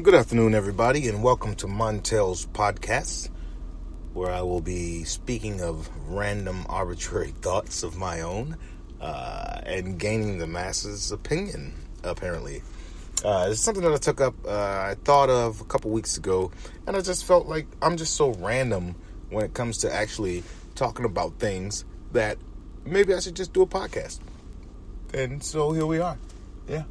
Good afternoon, everybody, and welcome to Montel's podcast, where I will be speaking of random, arbitrary thoughts of my own and gaining the masses' opinion, apparently. It's something that I took up, I thought of a couple weeks ago, and I just felt like I'm just so random when it comes to actually talking about things that maybe I should just do a podcast. And so here we are. Yeah.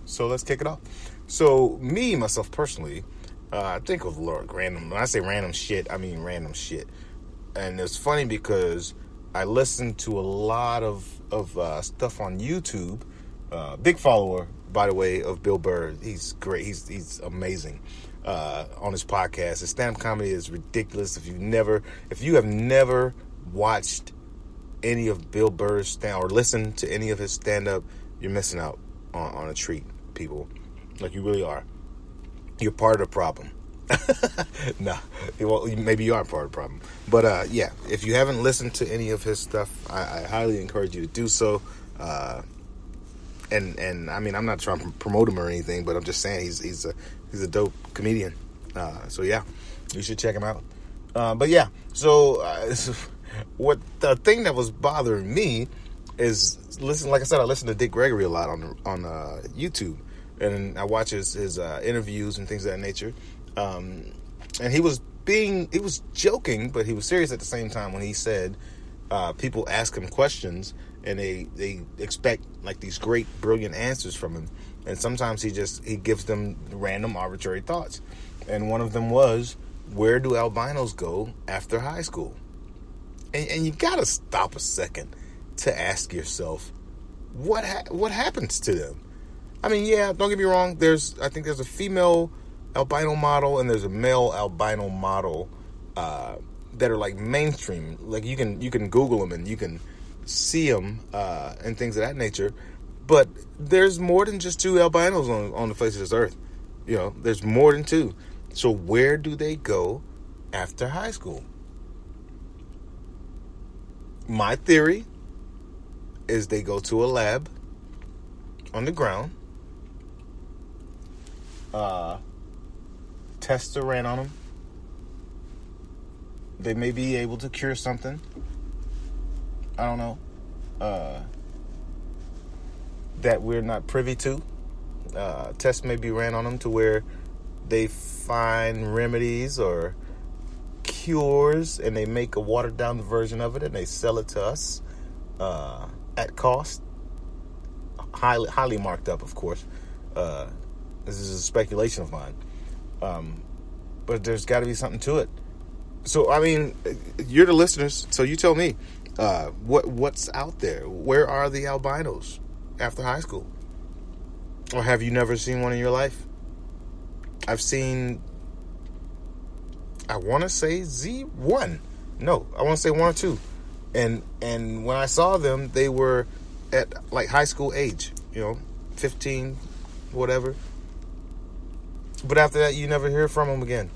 So let's kick it off. So myself personally, I think of random. When I say random shit, I mean random shit. And it's funny because I listen to a lot of stuff on YouTube. Big follower, by the way, of Bill Burr. He's great. He's amazing on his podcast. His stand-up comedy is ridiculous. If you have never watched any of Bill Burr's stand or listened to any of his stand-up, you're missing out on a treat, people. Like, you really are. You're part of the problem. No, well, maybe you are part of the problem. But yeah, if you haven't listened to any of his stuff, I highly encourage you to do so. And I mean, I'm not trying to promote him or anything, but I'm just saying he's a dope comedian. So yeah, you should check him out. But yeah, so what the thing that was bothering me is like I said, I listen to Dick Gregory a lot on YouTube, and I watch his interviews and things of that nature. And he was joking, but he was serious at the same time when he said people ask him questions and they expect like these great, brilliant answers from him, and sometimes he gives them random, arbitrary thoughts. And one of them was, where do albinos go after high school? And you gotta stop a second to ask yourself, what happens to them? I mean, yeah, don't get me wrong. I think there's a female albino model and there's a male albino model that are like mainstream. Like you can Google them and you can see them and things of that nature. But there's more than just two albinos on the face of this earth. You know, there's more than two. So where do they go after high school? My theory is they go to a lab on the ground. Tests are ran on them. They may be able to cure something. I don't know. That we're not privy to. Tests may be ran on them to where they find remedies or cures, and they make a watered down version of it and they sell it to us at cost, highly marked up, of course. This is a speculation of mine, but there's got to be something to it. So I mean, you're the listeners, so you tell me what's out there. Where are the albinos after high school? Or have you never seen one in your life? I've seen, I want to say one or two. And when I saw them, they were at like high school age, 15, whatever. But after that, you never hear from them again.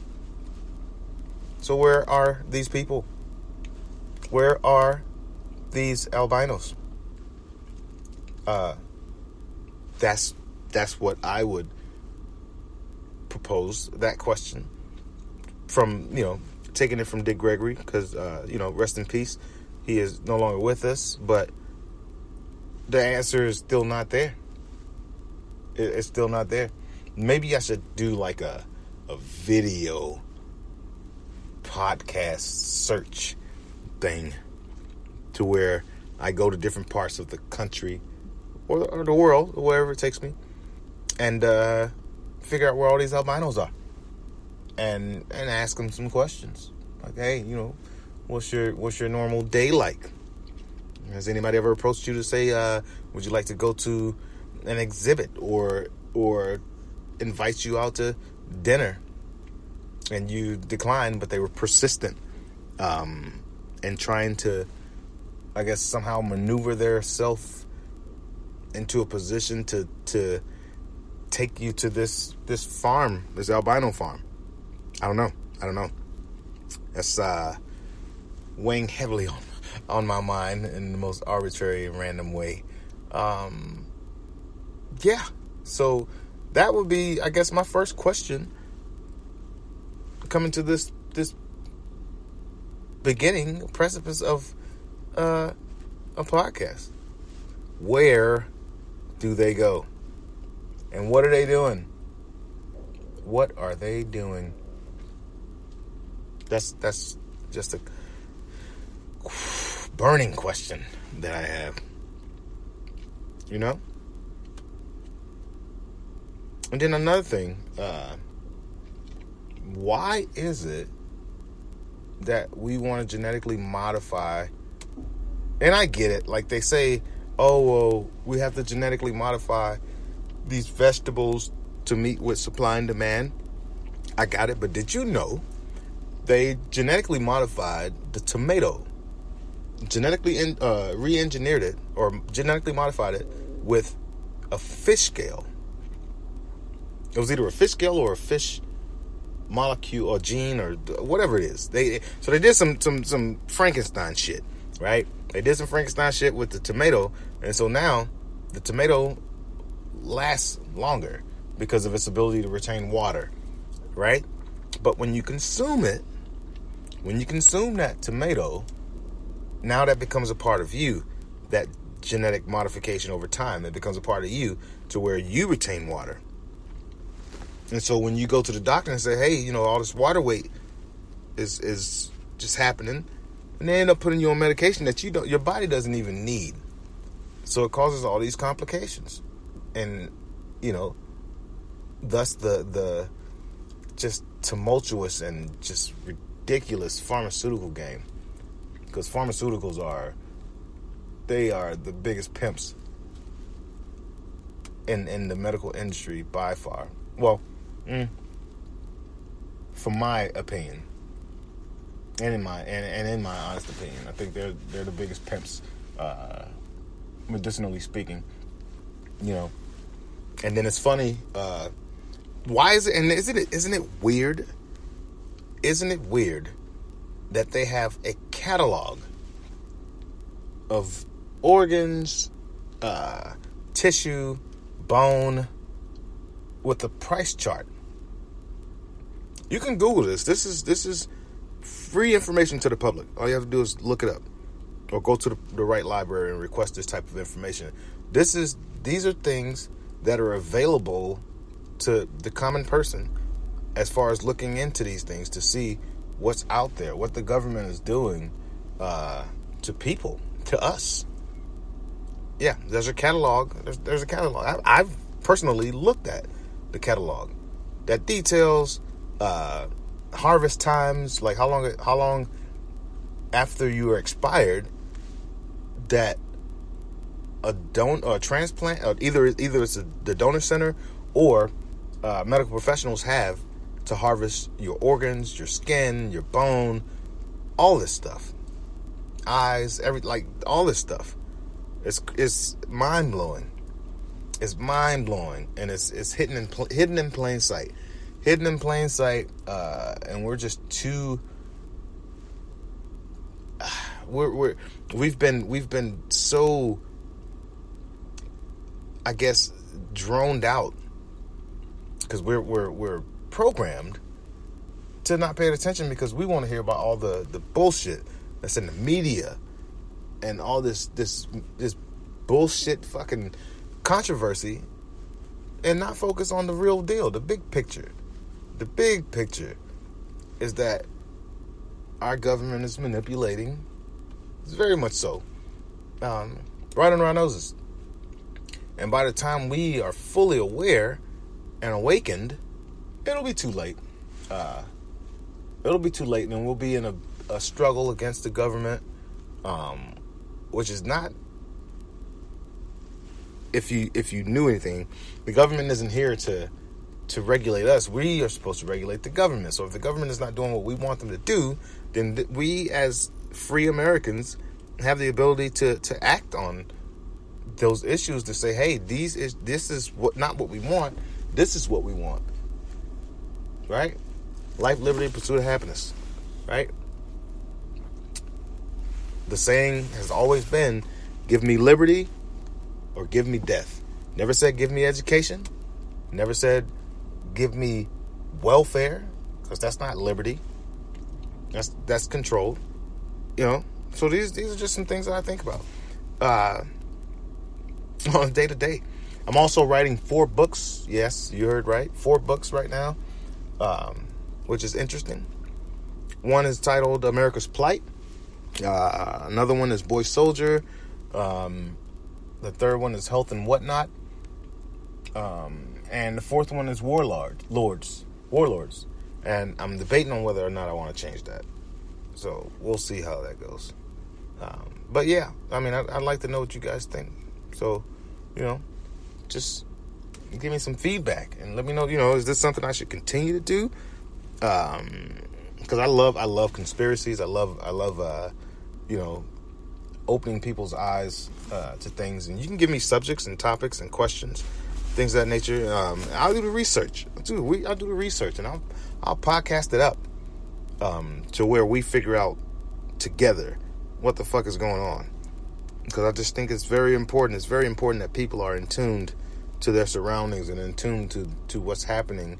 So where are these people? Where are these albinos? That's what I would propose, that question. From, taking it from Dick Gregory, because, rest in peace. He is no longer with us, but the answer is still not there. It's still not there. Maybe I should do like a video podcast search thing to where I go to different parts of the country or the world, or wherever it takes me, and figure out where all these albinos are and ask them some questions. Like, hey, what's your normal day like? Has anybody ever approached you to say, would you like to go to an exhibit or invite you out to dinner, and you declined, but they were persistent and trying to, I guess, somehow maneuver their self into a position to take you to this farm, this albino farm. I don't know. That's weighing heavily on my mind in the most arbitrary and random way. Yeah. So that would be, I guess, my first question coming to this beginning precipice of a podcast. Where do they go? And what are they doing? What are they doing? That's just a burning question that I have. You know? And then another thing, why is it that we want to genetically modify? And I get it. Like they say, oh, well, we have to genetically modify these vegetables to meet with supply and demand. I got it. But did you know they genetically modified the tomato? Genetically re-engineered it, or genetically modified it with a fish scale. It was either a fish scale or a fish molecule or gene or whatever it is. So they did some Frankenstein shit, right? They did some Frankenstein shit with the tomato, and so now the tomato lasts longer because of its ability to retain water, right? But when you consume it, when you consume that tomato, now that becomes a part of you, that genetic modification over time, it becomes a part of you to where you retain water. And so when you go to the doctor and say, hey, you know, all this water weight is just happening, and they end up putting you on medication that your body doesn't even need. So it causes all these complications. And, you know, thus the just tumultuous and just ridiculous pharmaceutical game. Because pharmaceuticals are the biggest pimps in the medical industry by far. Well, from my opinion, and in my honest opinion, I think they're the biggest pimps, medicinally speaking. You know, and then it's funny. Why is it? And isn't it weird? Isn't it weird that they have a catalog of organs, tissue, bone, with a price chart? You can Google this. This is free information to the public. All you have to do is look it up, or go to the right library and request this type of information. These are things that are available to the common person as far as looking into these things to see what's out there, what the government is doing to people, to us. Yeah, there's a catalog. There's a catalog. I've personally looked at the catalog that details harvest times, like how long after you are expired that a transplant, either it's the donor center or medical professionals have to harvest your organs, your skin, your bone, all this stuff, eyes, all this stuff. It's mind blowing. It's mind blowing, and it's hidden in plain sight. Hidden in plain sight, and we're just too. We've been so, I guess, droned out because we're programmed to not pay attention because we want to hear about all the bullshit that's in the media and all this bullshit fucking controversy, and not focus on the real deal, the big picture. The big picture is that our government is manipulating. It's very much so. Right under our noses. And by the time we are fully aware and awakened, it'll be too late. It'll be too late, and we'll be in a struggle against the government, which is not. If you knew anything, the government isn't here to regulate us. We are supposed to regulate the government. So if the government is not doing what we want them to do, then we as free Americans have the ability to act on those issues, to say, hey, this is not what we want. This is what we want. Right? Life, liberty, pursuit of happiness. Right? The saying has always been, give me liberty or give me death. Never said give me education. Never said give me welfare, because that's not liberty. That's control. So these are just some things that I think about on a day to day. I'm also writing 4 books. Yes, you heard right. 4 books right now, which is interesting. One is titled America's Plight. Another one is Boy Soldier. The third one is Health and Whatnot. And the fourth one is Warlords. And I'm debating on whether or not I want to change that. So we'll see how that goes. But yeah, I mean, I'd like to know what you guys think. So, just give me some feedback and let me know, is this something I should continue to do? Because I love conspiracies. I love opening people's eyes to things. And you can give me subjects and topics and questions, things of that nature. I'll do the research. I'll do the research, and I'll podcast it up to where we figure out together what the fuck is going on. Because I just think it's very important. It's very important that people are in tune to their surroundings and in tune to what's happening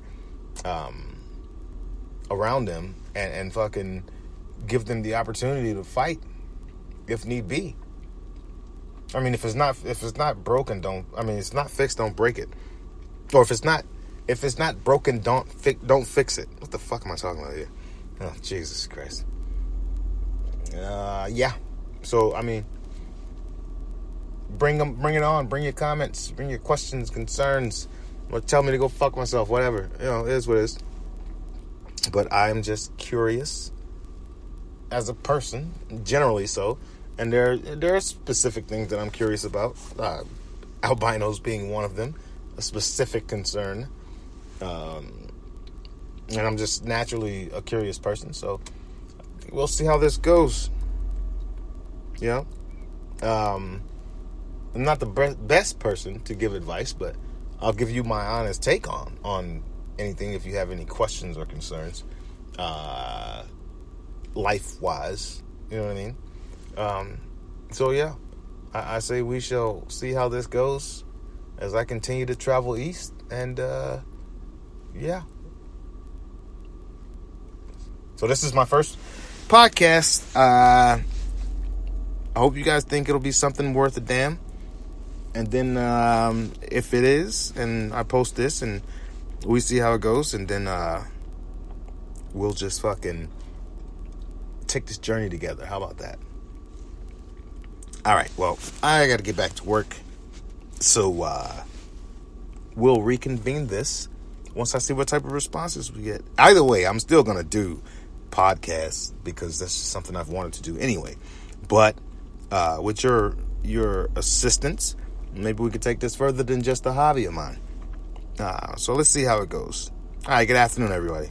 around them, and fucking give them the opportunity to fight if need be. I mean, if it's not broken, it's not fixed, don't break it. Or if it's not broken, don't fix it. What the fuck am I talking about here? Oh, Jesus Christ. Yeah. So, I mean, bring it on. Bring your comments. Bring your questions, concerns. Or tell me to go fuck myself. Whatever. It is what it is. But I'm just curious as a person, generally so. And there are specific things that I'm curious about. Albinos being one of them. A specific concern. And I'm just naturally a curious person. So we'll see how this goes. I'm not the best person to give advice, but I'll give you my honest take on anything if you have any questions or concerns, life-wise. You know what I mean? So yeah, I say we shall see how this goes as I continue to travel east, and yeah. So this is my first podcast. I hope you guys think it'll be something worth a damn. And then if it is, and I post this, and we see how it goes, and then we'll just fucking take this journey together. How about that? All right, well, I got to get back to work. So we'll reconvene this once I see what type of responses we get. Either way, I'm still going to do podcasts because that's just something I've wanted to do anyway. But with your assistance, maybe we could take this further than just a hobby of mine. So let's see how it goes. All right, good afternoon, everybody.